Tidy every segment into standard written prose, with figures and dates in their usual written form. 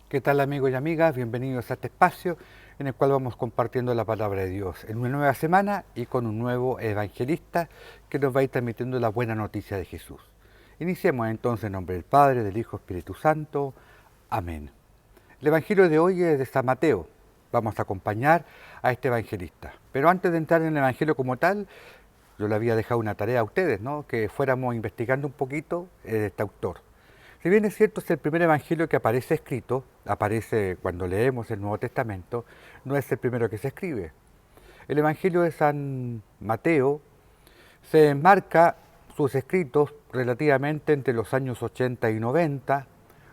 ¿Qué tal amigos y amigas? Bienvenidos a este espacio en el cual vamos compartiendo la palabra de Dios en una nueva semana y con un nuevo evangelista que nos va a ir transmitiendo la buena noticia de Jesús. Iniciemos entonces en nombre del Padre, del Hijo, Espíritu Santo. Amén. El evangelio de hoy es de San Mateo. Vamos a acompañar a este evangelista. Pero antes de entrar en el evangelio como tal, yo le había dejado una tarea a ustedes, ¿no? Que fuéramos investigando un poquito de este autor. Si bien es cierto, es el primer evangelio que aparece escrito, aparece cuando leemos el Nuevo Testamento, no es el primero que se escribe. El evangelio de San Mateo se enmarca sus escritos relativamente entre los años 80 y 90,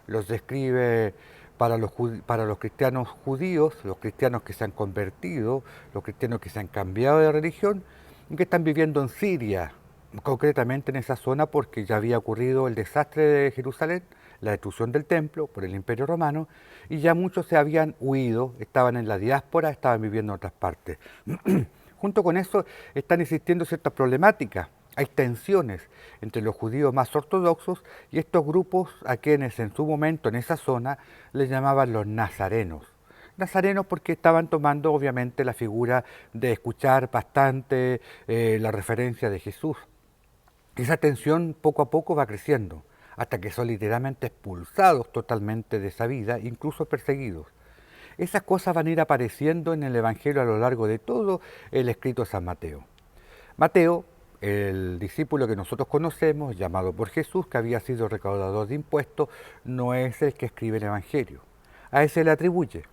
los describe para los cristianos judíos, los cristianos que se han convertido, los cristianos que se han cambiado de religión y que están viviendo en Siria, concretamente en esa zona porque ya había ocurrido el desastre de Jerusalén, la destrucción del templo por el Imperio Romano, y ya muchos se habían huido, estaban en la diáspora, estaban viviendo en otras partes. Junto con eso están existiendo ciertas problemáticas. Hay tensiones entre los judíos más ortodoxos y estos grupos a quienes en su momento en esa zona les llamaban los nazarenos. Nazarenos porque estaban tomando obviamente la figura de escuchar bastante la referencia de Jesús. Esa tensión poco a poco va creciendo, hasta que son literalmente expulsados totalmente de esa vida, incluso perseguidos. Esas cosas van a ir apareciendo en el Evangelio a lo largo de todo el escrito de San Mateo. Mateo, el discípulo que nosotros conocemos, llamado por Jesús, que había sido recaudador de impuestos, no es el que escribe el Evangelio. A ese le atribuye.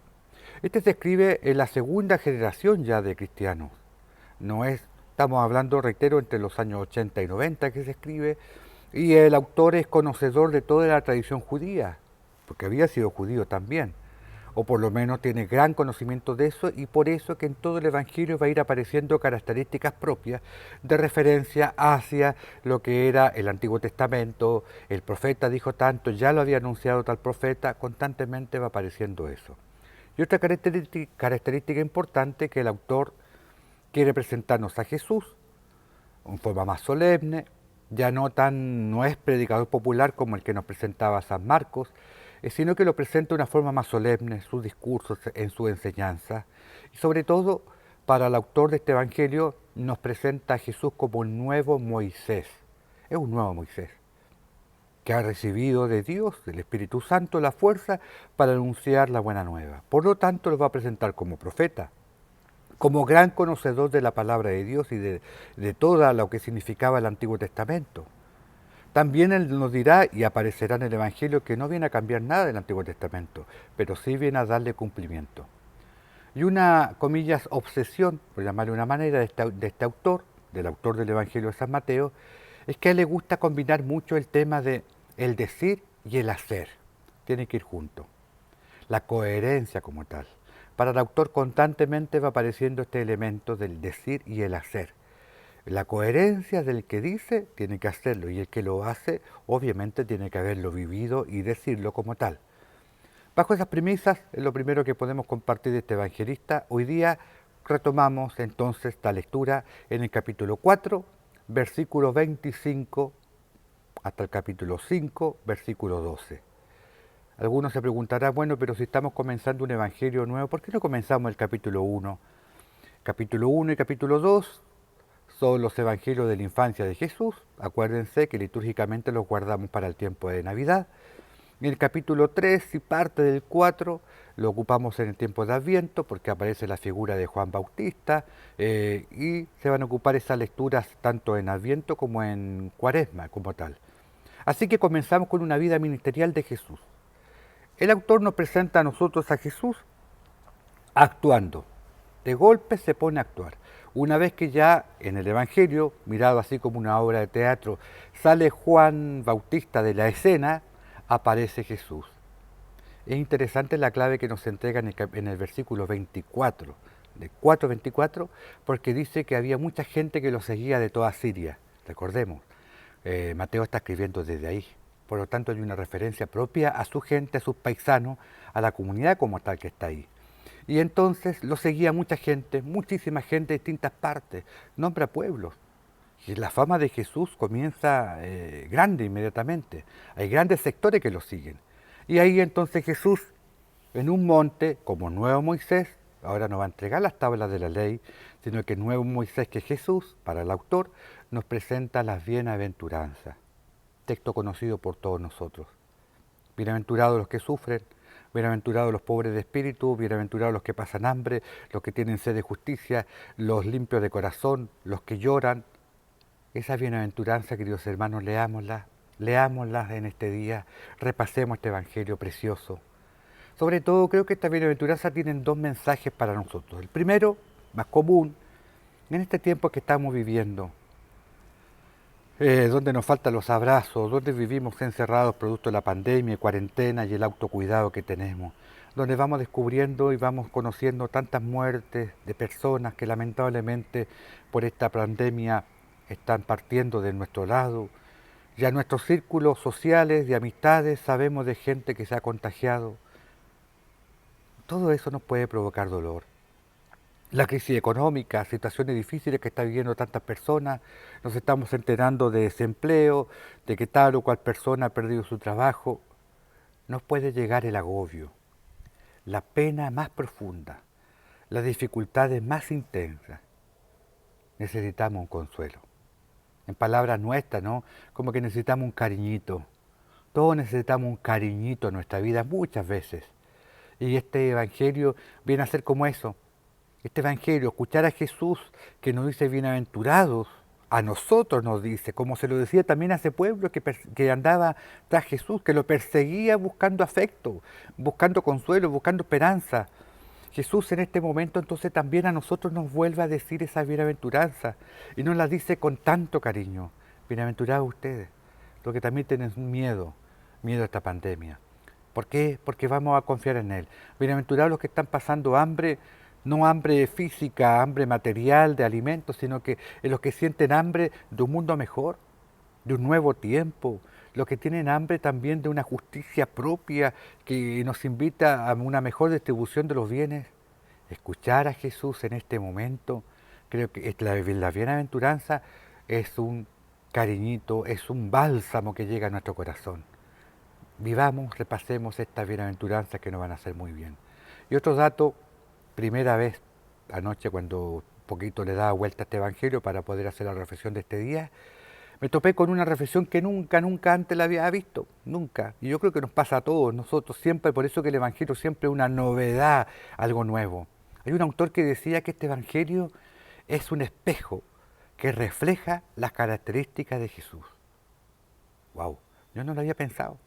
Este se escribe en la segunda generación ya de cristianos. No es, estamos hablando, reitero, entre los años 80 y 90 que se escribe, y el autor es conocedor de toda la tradición judía, porque había sido judío también, o por lo menos tiene gran conocimiento de eso, y por eso que en todo el Evangelio va a ir apareciendo características propias de referencia hacia lo que era el Antiguo Testamento. El profeta dijo tanto, ya lo había anunciado tal profeta, constantemente va apareciendo eso. Y otra característica importante que el autor quiere presentarnos a Jesús en forma más solemne, ya no es predicador popular como el que nos presentaba San Marcos, sino que lo presenta de una forma más solemne, en sus discursos, en su enseñanza. Y sobre todo, para el autor de este Evangelio, nos presenta a Jesús como un nuevo Moisés. Es un nuevo Moisés, que ha recibido de Dios, del Espíritu Santo, la fuerza para anunciar la buena nueva. Por lo tanto, lo va a presentar como profeta, como gran conocedor de la palabra de Dios y de todo lo que significaba el Antiguo Testamento. También él nos dirá y aparecerá en el Evangelio que no viene a cambiar nada del Antiguo Testamento, pero sí viene a darle cumplimiento. Y una, comillas, obsesión, por llamarle de una manera, de este autor, del autor del Evangelio de San Mateo, es que a él le gusta combinar mucho el tema de el decir y el hacer. Tiene que ir junto. La coherencia como tal. Para el autor constantemente va apareciendo este elemento del decir y el hacer. La coherencia del que dice tiene que hacerlo y el que lo hace obviamente tiene que haberlo vivido y decirlo como tal. Bajo esas premisas es lo primero que podemos compartir de este evangelista. Hoy día retomamos entonces esta lectura en el capítulo 4, versículo 25 hasta el capítulo 5, versículo 12. Algunos se preguntarán, bueno, pero si estamos comenzando un evangelio nuevo, ¿por qué no comenzamos el capítulo 1? Capítulo 1 y capítulo 2 son los evangelios de la infancia de Jesús. Acuérdense que litúrgicamente los guardamos para el tiempo de Navidad. Y el capítulo 3 y parte del 4 lo ocupamos en el tiempo de Adviento porque aparece la figura de Juan Bautista y se van a ocupar esas lecturas tanto en Adviento como en Cuaresma como tal. Así que comenzamos con una vida ministerial de Jesús. El autor nos presenta a nosotros a Jesús actuando. De golpe se pone a actuar. Una vez que ya en el Evangelio, mirado así como una obra de teatro, sale Juan Bautista de la escena, aparece Jesús. Es interesante la clave que nos entrega en el versículo 24, de 4:24, porque dice que había mucha gente que lo seguía de toda Siria. Recordemos, Mateo está escribiendo desde ahí. Por lo tanto, hay una referencia propia a su gente, a sus paisanos, a la comunidad como tal que está ahí. Y entonces lo seguía mucha gente, muchísima gente de distintas partes, nombra pueblos. Y la fama de Jesús comienza grande inmediatamente. Hay grandes sectores que lo siguen. Y ahí entonces Jesús en un monte como nuevo Moisés. Ahora no va a entregar las tablas de la ley, sino que el nuevo Moisés, que es Jesús, para el autor, nos presenta las bienaventuranzas, texto conocido por todos nosotros. Bienaventurados los que sufren, bienaventurados los pobres de espíritu, bienaventurados los que pasan hambre, los que tienen sed de justicia, los limpios de corazón, los que lloran. Esa bienaventuranza, queridos hermanos, leámoslas en este día, repasemos este evangelio precioso. Sobre todo creo que esta bienaventuranza tienen dos mensajes para nosotros. El primero, más común, en este tiempo que estamos viviendo, donde nos faltan los abrazos, donde vivimos encerrados producto de la pandemia, cuarentena y el autocuidado que tenemos, donde vamos descubriendo y vamos conociendo tantas muertes de personas que lamentablemente por esta pandemia están partiendo de nuestro lado. Ya en nuestros círculos sociales, de amistades, sabemos de gente que se ha contagiado. Todo eso nos puede provocar dolor. La crisis económica, situaciones difíciles que están viviendo tantas personas, nos estamos enterando de desempleo, de que tal o cual persona ha perdido su trabajo. Nos puede llegar el agobio, la pena más profunda, las dificultades más intensas. Necesitamos un consuelo. En palabras nuestras, ¿no? Como que necesitamos un cariñito. Todos necesitamos un cariñito en nuestra vida muchas veces. Y este evangelio viene a ser como eso. Este evangelio, escuchar a Jesús que nos dice bienaventurados, a nosotros nos dice, como se lo decía también a ese pueblo que andaba tras Jesús, que lo perseguía buscando afecto, buscando consuelo, buscando esperanza. Jesús en este momento entonces también a nosotros nos vuelve a decir esa bienaventuranza y nos la dice con tanto cariño. Bienaventurados ustedes, los que también tienen miedo a esta pandemia. ¿Por qué? Porque vamos a confiar en Él. Bienaventurados los que están pasando hambre, no hambre física, hambre material de alimentos, sino que los que sienten hambre de un mundo mejor, de un nuevo tiempo, los que tienen hambre también de una justicia propia que nos invita a una mejor distribución de los bienes. Escuchar a Jesús en este momento, creo que la bienaventuranza es un cariñito, es un bálsamo que llega a nuestro corazón. Vivamos, repasemos estas bienaventuranzas que nos van a hacer muy bien. Y otro dato, primera vez anoche cuando un poquito le daba vuelta a este evangelio para poder hacer la reflexión de este día, me topé con una reflexión que nunca antes la había visto, nunca. Y yo creo que nos pasa a todos nosotros siempre, por eso que el evangelio siempre es una novedad, algo nuevo. Hay un autor que decía que este evangelio es un espejo que refleja las características de Jesús. Wow, yo no lo había pensado.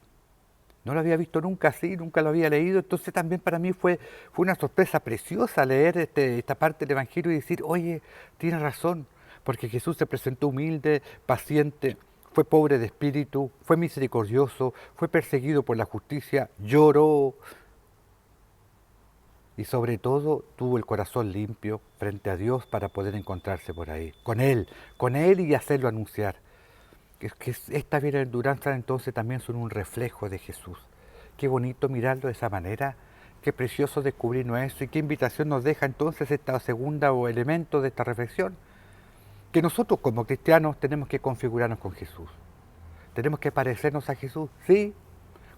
No lo había visto nunca así, nunca lo había leído, entonces también para mí fue una sorpresa preciosa leer esta parte del Evangelio y decir, oye, tiene razón, porque Jesús se presentó humilde, paciente, fue pobre de espíritu, fue misericordioso, fue perseguido por la justicia, lloró y sobre todo tuvo el corazón limpio frente a Dios para poder encontrarse por ahí, con Él y hacerlo anunciar. Esta bienaventuranza entonces también son un reflejo de Jesús. Qué bonito mirarlo de esa manera, qué precioso descubrirnos eso y qué invitación nos deja entonces esta segunda o elemento de esta reflexión. Que nosotros como cristianos tenemos que configurarnos con Jesús. Tenemos que parecernos a Jesús, sí,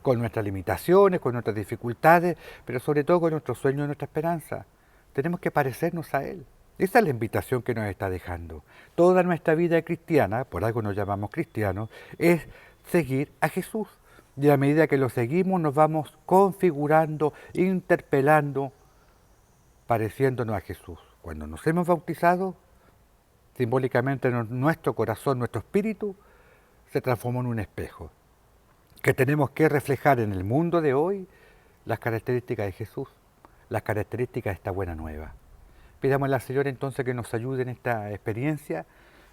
con nuestras limitaciones, con nuestras dificultades, pero sobre todo con nuestros sueños y nuestra esperanza. Tenemos que parecernos a Él. Esa es la invitación que nos está dejando. Toda nuestra vida cristiana, por algo nos llamamos cristianos, es seguir a Jesús. Y a medida que lo seguimos nos vamos configurando, interpelando, pareciéndonos a Jesús. Cuando nos hemos bautizado, simbólicamente nuestro corazón, nuestro espíritu, se transformó en un espejo, que tenemos que reflejar en el mundo de hoy las características de Jesús, las características de esta buena nueva. Pidámosle al Señor entonces que nos ayude en esta experiencia,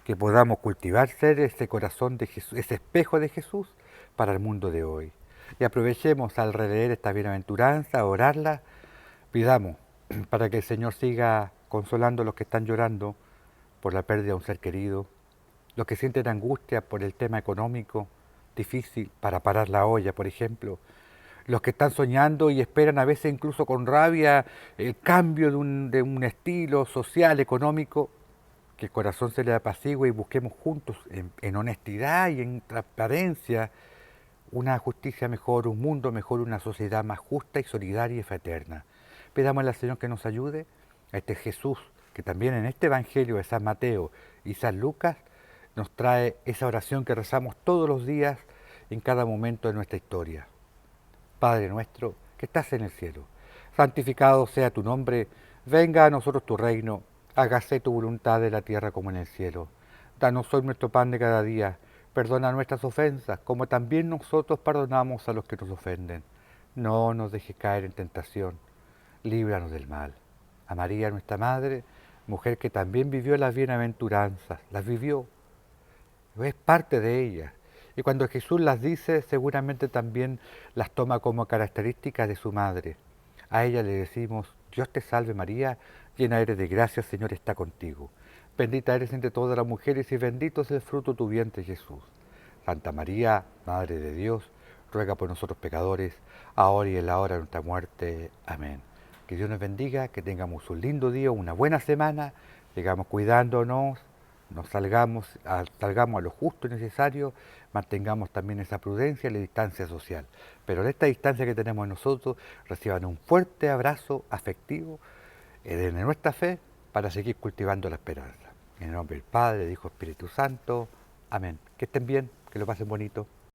que podamos cultivar ser ese corazón de Jesús, ese espejo de Jesús para el mundo de hoy. Y aprovechemos al releer esta bienaventuranza, a orarla, pidamos para que el Señor siga consolando a los que están llorando por la pérdida de un ser querido, los que sienten angustia por el tema económico difícil para parar la olla, por ejemplo, los que están soñando y esperan a veces incluso con rabia el cambio de un estilo social, económico, que el corazón se le apacigüe y busquemos juntos en honestidad y en transparencia una justicia mejor, un mundo mejor, una sociedad más justa y solidaria y fraterna. Pidámosle al Señor que nos ayude, a este Jesús, que también en este Evangelio de San Mateo y San Lucas nos trae esa oración que rezamos todos los días en cada momento de nuestra historia. Padre nuestro, que estás en el cielo, santificado sea tu nombre, venga a nosotros tu reino, hágase tu voluntad en la tierra como en el cielo. Danos hoy nuestro pan de cada día, perdona nuestras ofensas, como también nosotros perdonamos a los que nos ofenden. No nos dejes caer en tentación, líbranos del mal. A María, nuestra Madre, mujer que también vivió las bienaventuranzas, las vivió, es parte de ellas. Y cuando Jesús las dice, seguramente también las toma como características de su madre. A ella le decimos, Dios te salve María, llena eres de gracia, el Señor está contigo. Bendita eres entre todas las mujeres y bendito es el fruto de tu vientre Jesús. Santa María, Madre de Dios, ruega por nosotros pecadores, ahora y en la hora de nuestra muerte. Amén. Que Dios nos bendiga, que tengamos un lindo día, una buena semana, sigamos cuidándonos, nos salgamos a lo justo y necesario, mantengamos también esa prudencia y la distancia social. Pero en esta distancia que tenemos nosotros, reciban un fuerte abrazo afectivo de nuestra fe para seguir cultivando la esperanza. En el nombre del Padre, del Hijo, Espíritu Santo. Amén. Que estén bien, que lo pasen bonito.